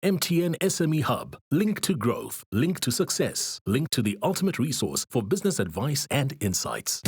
MTN SME Hub. Link to growth. Link to success. Link to the ultimate resource for business advice and insights.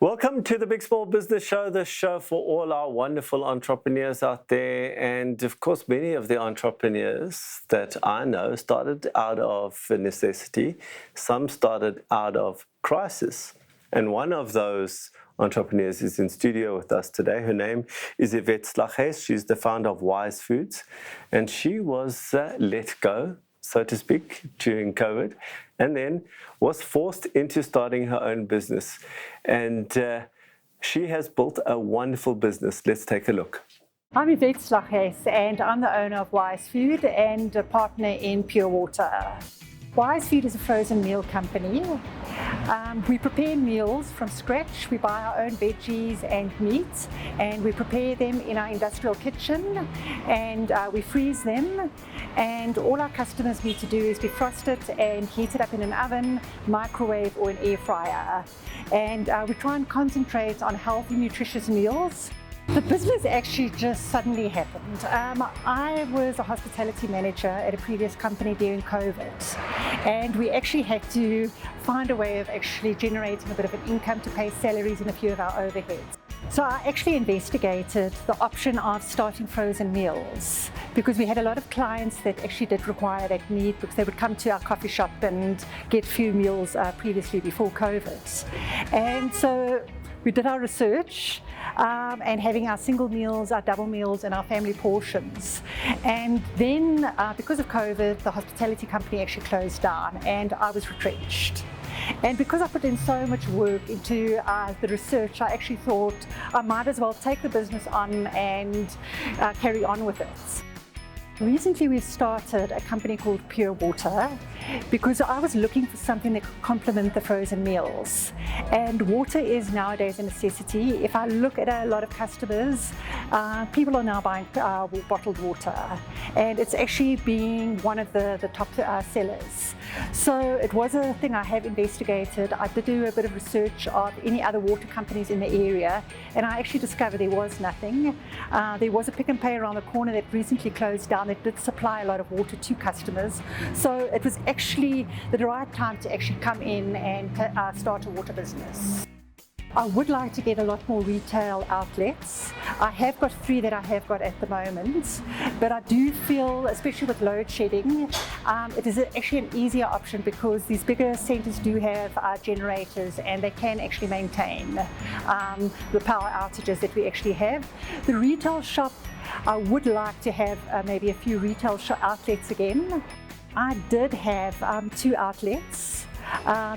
Welcome to the Big Small Business Show, the show for all our wonderful entrepreneurs out there. And of course, many of the entrepreneurs that I know started out of necessity. Some started out of crisis. And one of those entrepreneurs is in studio with us today. Her name is Yvette Slaghuis. She's the founder of Wisefood. And she was let go, so to speak, during COVID, and then was forced into starting her own business. And she has built a wonderful business. Let's take a look. I'm Yvette Slaghuis, and I'm the owner of Wisefood and a partner in Pure Water. Wisefood is a frozen meal company. We prepare meals from scratch. We buy our own veggies and meat, and we prepare them in our industrial kitchen, and we freeze them. And all our customers need to do is defrost it and heat it up in an oven, microwave, or an air fryer. And we try and concentrate on healthy, nutritious meals. The business actually just suddenly happened. I was a hospitality manager at a previous company during COVID, and we actually had to find a way of actually generating a bit of an income to pay salaries and a few of our overheads. So I actually investigated the option of starting frozen meals, because we had a lot of clients that actually did require that need, because they would come to our coffee shop and get few meals previously before COVID. And so we did our research, and having our single meals, our double meals, and our family portions. And then because of COVID, the hospitality company actually closed down and I was retrenched. And because I put in so much work into the research, I actually thought I might as well take the business on and carry on with it. Recently we've started a company called Pure Water, because I was looking for something that could complement the frozen meals. And water is nowadays a necessity. If I look at a lot of customers, people are now buying bottled water, and it's actually being one of the top sellers. So it was a thing I have investigated. I did do a bit of research of any other water companies in the area, and I actually discovered there was nothing. There was a Pick and Pay around the corner that recently closed down that did supply a lot of water to customers. So it was actually the right time to actually come in and start a water business. I would like to get a lot more retail outlets. I have got 3 that I have got at the moment, but I do feel, especially with load shedding, it is actually an easier option, because these bigger centres do have generators and they can actually maintain the power outages that we actually have. The retail shop, I would like to have maybe a few retail outlets again. I did have 2 outlets.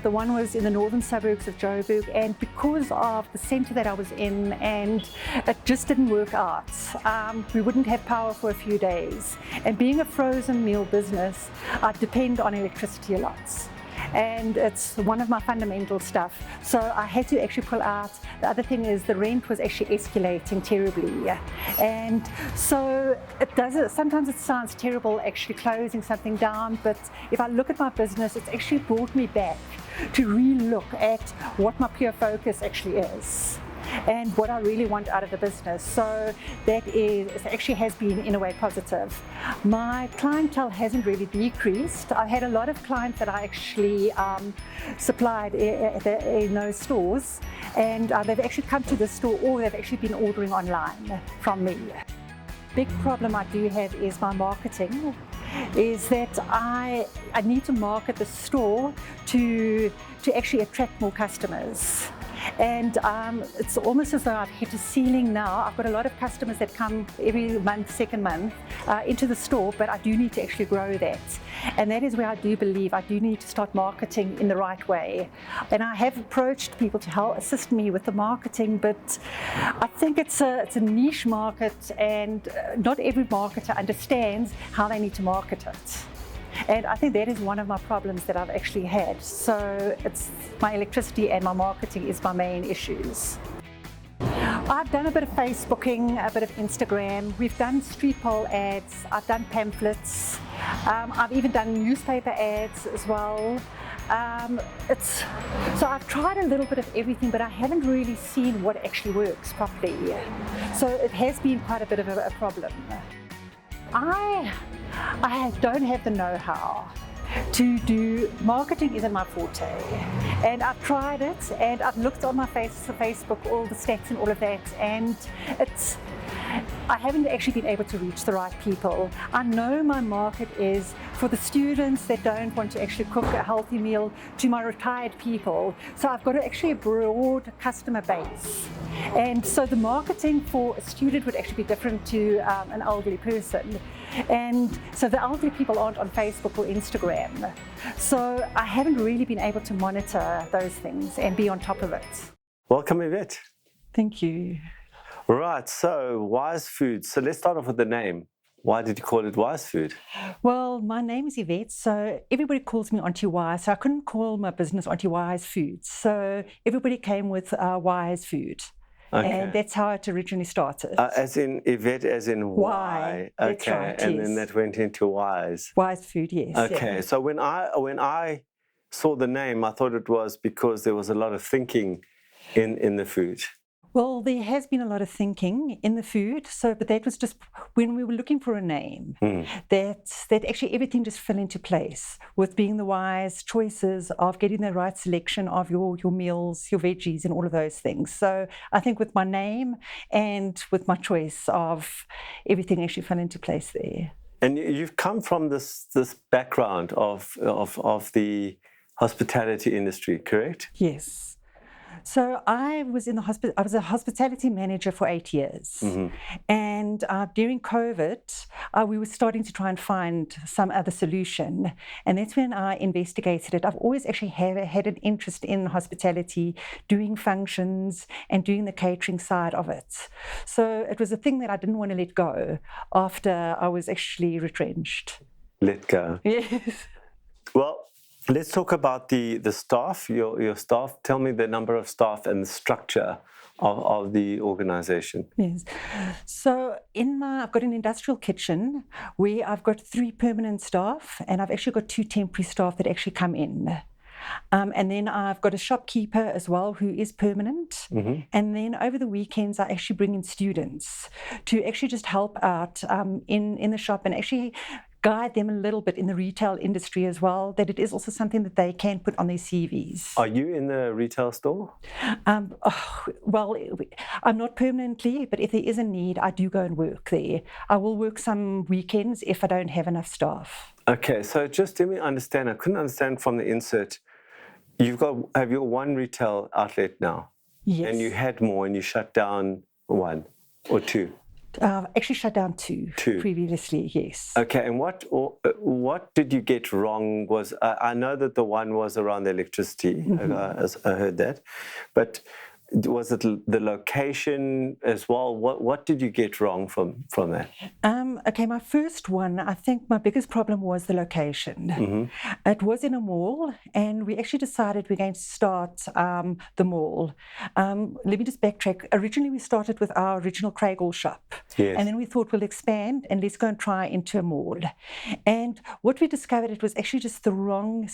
The one was in the northern suburbs of Joburg, and because of the centre that I was in, and it just didn't work out. We wouldn't have power for a few days. And being a frozen meal business, I depend on electricity a lot. And it's one of my fundamental stuff. So I had to actually pull out. The other thing is the rent was actually escalating terribly. And so sometimes it sounds terrible actually closing something down, but if I look at my business, it's actually brought me back to re-look at what my pure focus actually is and what I really want out of the business. So that actually has been in a way positive. My clientele hasn't really decreased. I had a lot of clients that I actually supplied in those stores, and they've actually come to the store, or they've actually been ordering online from me. Big problem I do have is my marketing, is that I need to market the store to actually attract more customers. And it's almost as though I've hit a ceiling now. I've got a lot of customers that come every month, second month, into the store, but I do need to actually grow that. And that is where I do believe I do need to start marketing in the right way. And I have approached people to help assist me with the marketing, but I think it's a niche market, and not every marketer understands how they need to market it. And I think that is one of my problems that I've actually had. So it's my electricity and my marketing is my main issues. I've done a bit of Facebooking, a bit of Instagram. We've done street pole ads. I've done pamphlets. I've even done newspaper ads as well. So I've tried a little bit of everything, but I haven't really seen what actually works properly. So it has been quite a bit of a problem. I don't have the know-how to do marketing. Isn't my forte, and I've tried it, and I've looked on my Facebook, all the stats and all of that, and I haven't actually been able to reach the right people. I know my market is for the students that don't want to actually cook a healthy meal, to my retired people. So I've got actually a broad customer base. And so the marketing for a student would actually be different to an elderly person. And so the elderly people aren't on Facebook or Instagram. So I haven't really been able to monitor those things and be on top of it. Welcome, Yvette. Thank you. Right, so Wisefood. So let's start off with the name. Why did you call it Wisefood? Well, my name is Yvette, so everybody calls me Auntie Wise, so I couldn't call my business Auntie Wise Foods. So everybody came with Wisefood. Okay. And that's how it originally started. As in Yvette, as in Y. Okay, that's right, and yes. Then that went into Wise. Wisefood, yes. Okay, yeah. So when I saw the name, I thought it was because there was a lot of thinking in the food. Well, there has been a lot of thinking in the food, but that was just when we were looking for a name, that actually everything just fell into place with being the wise choices of getting the right selection of your meals, your veggies and all of those things. So I think with my name and with my choice of everything actually fell into place there. And you've come from this background of the hospitality industry, correct? Yes. So I was I was a hospitality manager for 8 years. And during COVID, we were starting to try and find some other solution. And that's when I investigated it. I've always actually had an interest in hospitality, doing functions and doing the catering side of it. So it was a thing that I didn't want to let go after I was actually retrenched. Let go. Yes. Well, let's talk about the staff, your staff. Tell me the number of staff and the structure of the organization. Yes. So I've got an industrial kitchen where I've got 3 permanent staff, and I've actually got 2 temporary staff that actually come in. And then I've got a shopkeeper as well who is permanent. And then over the weekends, I actually bring in students to actually just help out in the shop and actually guide them a little bit in the retail industry as well, that it is also something that they can put on their CVs. Are you in the retail store? Well, I'm not permanently, but if there is a need, I do go and work there. I will work some weekends if I don't have enough staff. Okay, so just let me understand. I couldn't understand from the insert. Have your one retail outlet now? Yes. And you had more and you shut down 1 or 2? Actually shut down 2 previously, yes. Okay, and what did you get wrong? I know that the one was around the electricity, I heard that, but was it the location as well? What did you get wrong from that? Okay, my first one, I think my biggest problem was the location. It was in a mall, and we actually decided we're going to start the mall. Let me just backtrack. Originally, we started with our original Raizcorp shop. Yes. And then we thought we'll expand and let's go and try into a mall. And what we discovered, it was actually just the wrong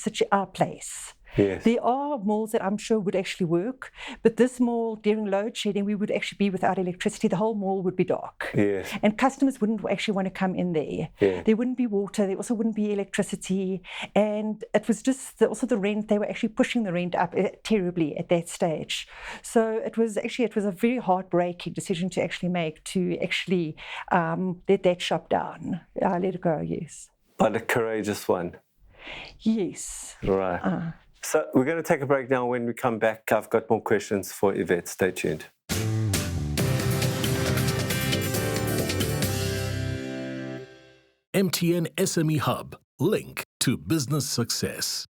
place. Yes. There are malls that I'm sure would actually work, but this mall, during load shedding, we would actually be without electricity. The whole mall would be dark. Yes. And customers wouldn't actually want to come in there. Yeah. There wouldn't be water. There also wouldn't be electricity. And it was just also the rent. They were actually pushing the rent up terribly at that stage. So it was a very heartbreaking decision to actually make, to actually let that shop down. Let it go, yes. But a courageous one. Yes. Right. So we're going to take a break now. When we come back, I've got more questions for Yvette. Stay tuned. MTN SME Hub, link to business success.